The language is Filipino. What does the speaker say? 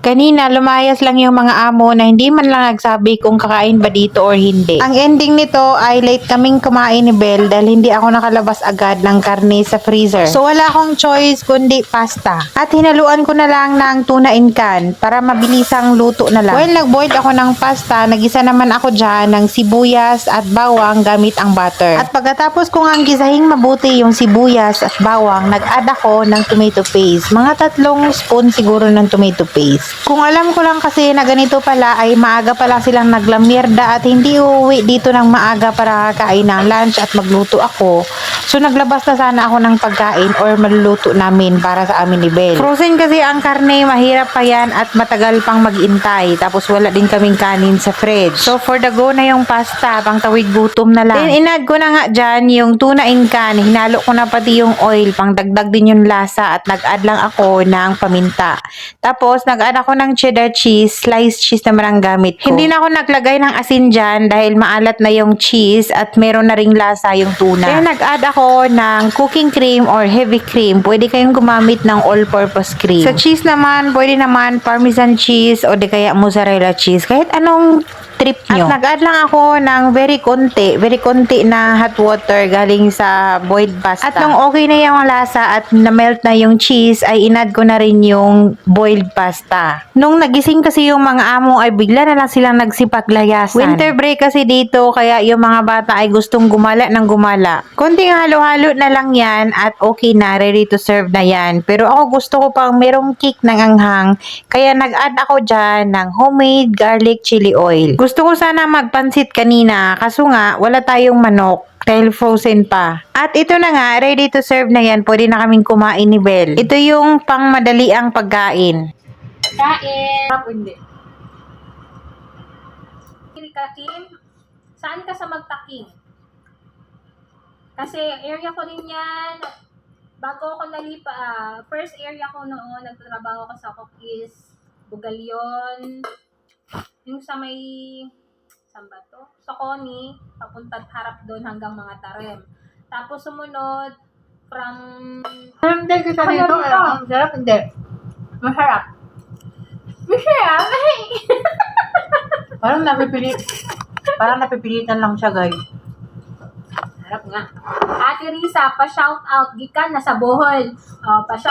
Kanina, lumayas lang yung mga amo na hindi man lang nagsabi kung kakain ba dito or hindi. Ang ending nito ay late kaming kumain ni Belle dahil hindi ako nakalabas agad ng karne sa freezer. So wala akong choice kundi pasta. At hinaluan ko na lang ng tuna in can para mabilisang luto na lang. While nag-boil ako ng pasta, nagisa naman ako dyan ng sibuyas at bawang gamit ang butter. At pagkatapos kong ang gisahing mabuti yung sibuyas at bawang, nag-add ako ng tomato paste. Mga 3 spoon siguro ng tomato paste. Kung alam ko lang kasi na ganito pala ay maaga pa lang silang naglamirda at hindi uuwi dito ng maaga para kakain ng lunch at magluto ako. So naglabas na sana ako ng pagkain or maluluto namin para sa amin ni Belle. Frozen kasi ang karne, mahirap pa yan at matagal pang mag-intay. Tapos wala din kaming kanin sa fridge. So for the go na yung pasta, pang tawid gutom na lang. Then inad ko na nga dyan yung tuna in can. Hinalo ko na pati yung oil, pang dagdag din yung lasa at nag-add lang ako ng paminta. Tapos nag-add ako ng cheddar cheese, sliced cheese naman ang gamit ko. Hindi na ako naglagay ng asin dyan dahil maalat na yung cheese at meron na ring lasa yung tuna. Then nag-add ako ng cooking cream or heavy cream. Pwede kayong gumamit ng all-purpose cream. Sa cheese naman, pwede naman parmesan cheese o di kaya mozzarella cheese. Kahit anong trip nyo. At nag-add lang ako ng very konti na hot water galing sa boiled pasta. At nung okay na yung lasa at na-melt na yung cheese, ay inad ko na rin yung boiled pasta. Nung nagising kasi yung mga amo ay bigla na lang silang nagsipaglayasan. Winter break kasi dito, kaya yung mga bata ay gustong gumala ng gumala. Konting halo-halo na lang yan at okay na, ready to serve na yan. Pero ako gusto ko pang merong kick ng anghang, kaya nag-add ako dyan ng homemade garlic chili oil. Gusto ko sana magpansit kanina, kaso nga wala tayong manok dahil frozen pa. At ito na nga, ready to serve na yan. Pwede na kaming kumain ni Belle. Ito yung pang madaliang pagkain. Kain! Hindi. Kakin, saan ka sa magtaking? Kasi area ko rin yan. Bago ako first area ko noon, nagtatrabaho ko sa Cookies, Bugalyon, yung sa may, saan ba to? Sa Connie, papunta harap doon hanggang mga Tarem. Tapos sumunod, from... Hindi kita dito. Ang sarap, hindi. Masarap. Masarap! Parang napipilitan lang siya, guys. Harap nga. Ate Risa, pa-shout out. Gikan, nasa Bohol. Pa-shout